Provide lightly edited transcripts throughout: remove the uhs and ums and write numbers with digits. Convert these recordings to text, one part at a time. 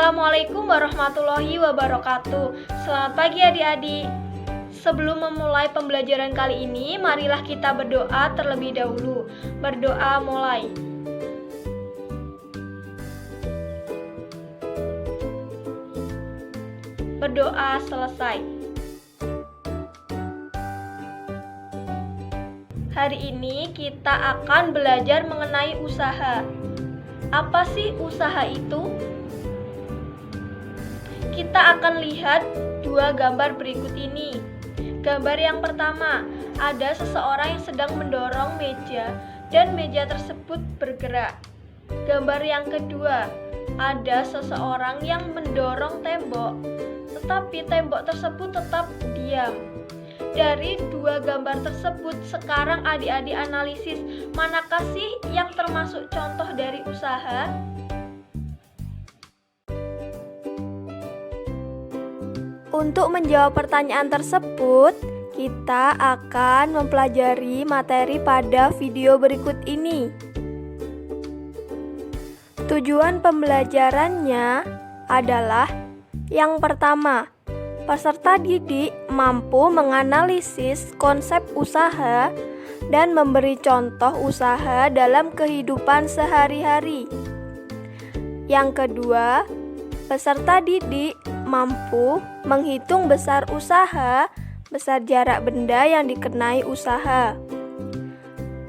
Assalamualaikum warahmatullahi wabarakatuh. Selamat pagi adik-adik. Sebelum memulai pembelajaran kali ini, marilah kita berdoa terlebih dahulu. Berdoa mulai. Berdoa selesai. Hari ini kita akan belajar mengenai usaha. Apa sih usaha itu? Kita akan lihat dua gambar berikut ini. Gambar yang pertama, ada seseorang yang sedang mendorong meja dan meja tersebut bergerak. Gambar yang kedua, ada seseorang yang mendorong tembok, tetapi tembok tersebut tetap diam. Dari dua gambar tersebut, sekarang adik-adik analisis manakah sih yang termasuk contoh dari usaha? Untuk menjawab pertanyaan tersebut, kita akan mempelajari materi pada video berikut ini. Tujuan pembelajarannya adalah yang pertama, peserta didik mampu menganalisis konsep usaha dan memberi contoh usaha dalam kehidupan sehari-hari. Yang kedua, peserta didik mampu menghitung besar usaha, besar jarak benda yang dikenai usaha.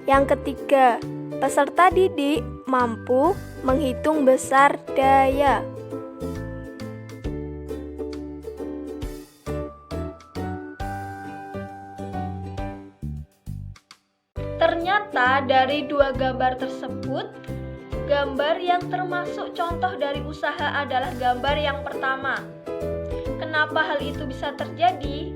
Yang ketiga, peserta didik mampu menghitung besar daya. Ternyata dari dua gambar tersebut, gambar yang termasuk contoh dari usaha adalah gambar yang pertama. Kenapa hal itu bisa terjadi?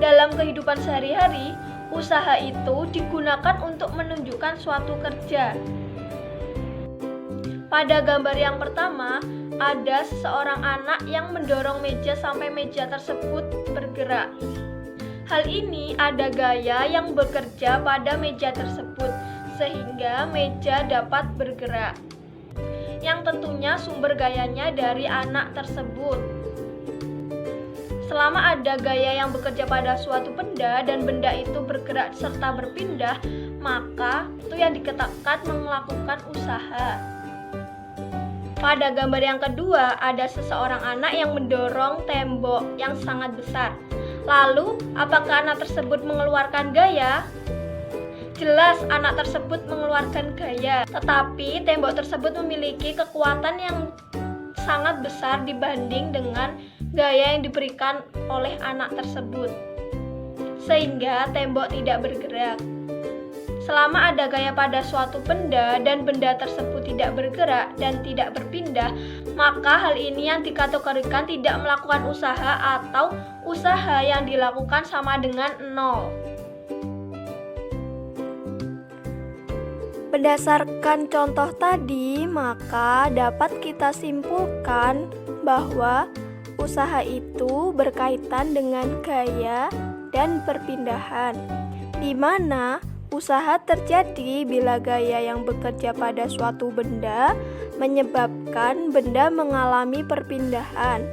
Dalam kehidupan sehari-hari, usaha itu digunakan untuk menunjukkan suatu kerja. Pada gambar yang pertama, ada seseorang anak yang mendorong meja sampai meja tersebut bergerak. Hal ini ada gaya yang bekerja pada meja tersebut, sehingga meja dapat bergerak. Yang tentunya sumber gayanya dari anak tersebut. Selama ada gaya yang bekerja pada suatu benda dan benda itu bergerak serta berpindah, maka itu yang dikatakan melakukan usaha. Pada gambar yang kedua, ada seseorang anak yang mendorong tembok yang sangat besar. Lalu, apakah anak tersebut mengeluarkan gaya? Jelas anak tersebut mengeluarkan gaya, tetapi tembok tersebut memiliki kekuatan yang sangat besar dibanding dengan gaya yang diberikan oleh anak tersebut, sehingga tembok tidak bergerak. Selama ada gaya pada suatu benda dan benda tersebut tidak bergerak dan tidak berpindah, maka hal ini yang dikategorikan tidak melakukan usaha atau usaha yang dilakukan sama dengan nol. Berdasarkan contoh tadi, maka dapat kita simpulkan bahwa usaha itu berkaitan dengan gaya dan perpindahan, di mana usaha terjadi bila gaya yang bekerja pada suatu benda menyebabkan benda mengalami perpindahan.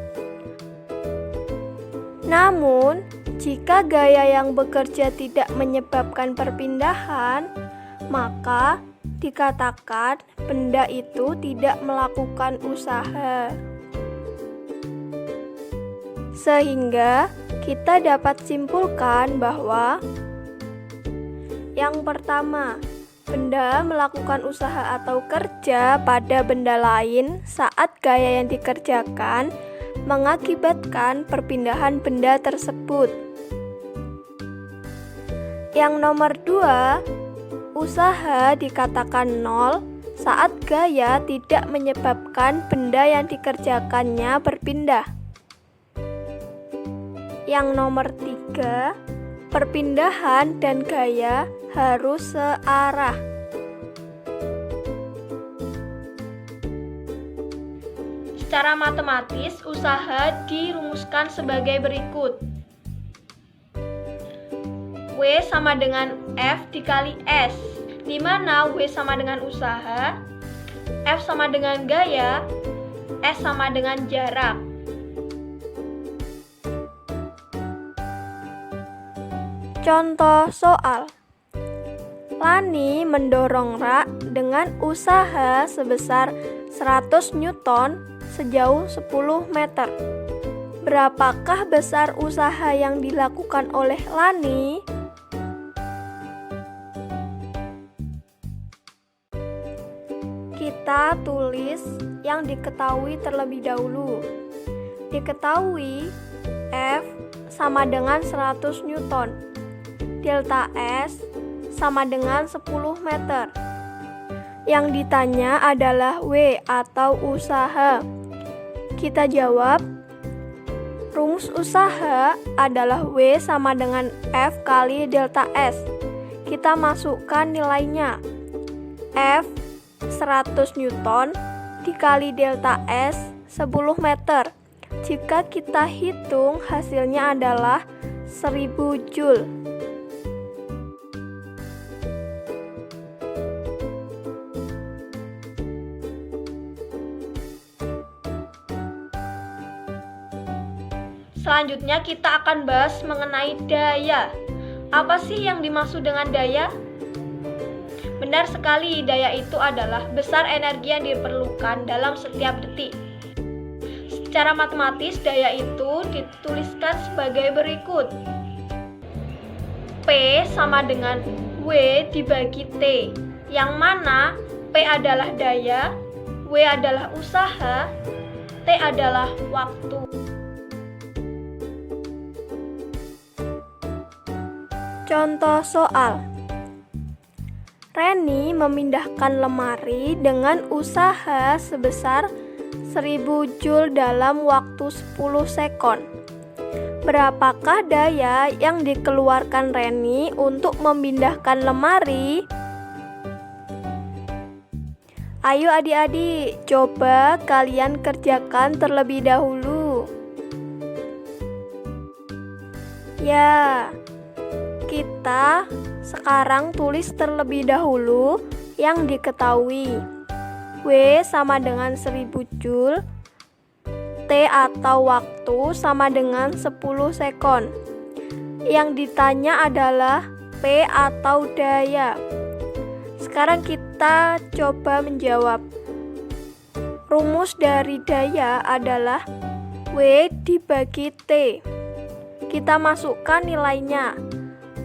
Namun, jika gaya yang bekerja tidak menyebabkan perpindahan, maka dikatakan benda itu tidak melakukan usaha. Sehingga kita dapat simpulkan bahwa yang pertama, benda melakukan usaha atau kerja pada benda lain saat gaya yang dikerjakan mengakibatkan perpindahan benda tersebut. Yang nomor dua, usaha dikatakan nol saat gaya tidak menyebabkan benda yang dikerjakannya berpindah. Yang nomor tiga, perpindahan dan gaya harus searah. Secara matematis, usaha dirumuskan sebagai berikut. W sama dengan F dikali S, di mana W sama dengan usaha, F sama dengan gaya, S sama dengan jarak. Contoh soal. Lani mendorong rak dengan usaha sebesar 100 Newton sejauh 10 meter. Berapakah besar usaha yang dilakukan oleh Lani? Kita tulis yang diketahui terlebih dahulu. Diketahui F sama dengan 100 Newton. Delta S sama dengan 10 meter. Yang ditanya adalah W atau usaha. Kita jawab, rumus usaha adalah W sama dengan F kali delta S. Kita masukkan nilainya. F 100 Newton dikali delta S 10 meter. Jika kita hitung, hasilnya adalah 1000 Joule. Selanjutnya kita akan bahas mengenai daya. Apa sih yang dimaksud dengan daya? Benar sekali, daya itu adalah besar energi yang diperlukan dalam setiap detik. Secara matematis, daya itu dituliskan sebagai berikut. P sama dengan W dibagi T, yang mana P adalah daya, W adalah usaha, T adalah waktu. Contoh soal. Reni memindahkan lemari dengan usaha sebesar 1000 Joule dalam waktu 10 sekon. Berapakah daya yang dikeluarkan Reni untuk memindahkan lemari? Ayo adik-adik, coba kalian kerjakan terlebih dahulu. Ya, kita sekarang tulis terlebih dahulu yang diketahui. W sama dengan 1000 Joule, T atau waktu sama dengan 10 sekon. Yang ditanya adalah P atau daya. Sekarang kita coba menjawab. Rumus dari daya adalah W dibagi T. Kita masukkan nilainya.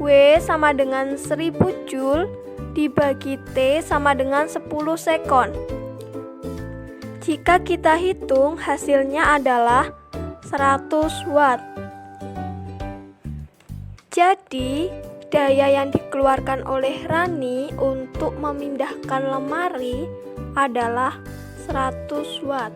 W sama dengan 1000 Joule dibagi T sama dengan 10 sekon. Jika kita hitung, hasilnya adalah 100 watt. Jadi, daya yang dikeluarkan oleh Rani untuk memindahkan lemari adalah 100 watt.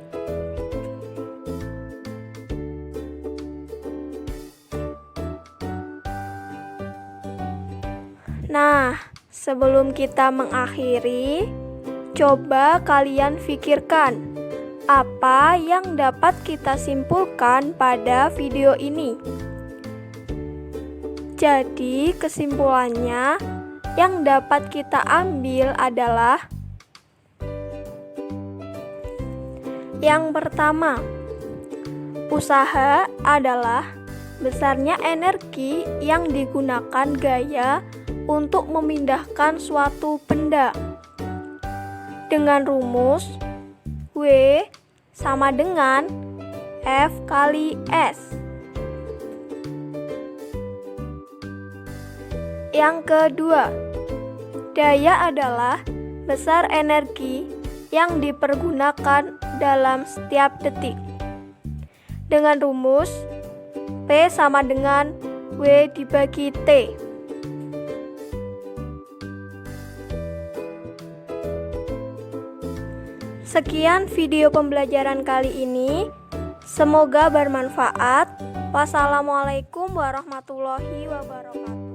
Nah, sebelum kita mengakhiri, coba kalian pikirkan apa yang dapat kita simpulkan pada video ini. Jadi, kesimpulannya yang dapat kita ambil adalah yang pertama, usaha adalah besarnya energi yang digunakan gaya untuk memindahkan suatu benda. Dengan rumus W sama dengan F kali S. Yang kedua, daya adalah besar energi yang dipergunakan dalam setiap detik. Dengan rumus P sama dengan W dibagi T. Sekian video pembelajaran kali ini. Semoga bermanfaat. Wassalamualaikum warahmatullahi wabarakatuh.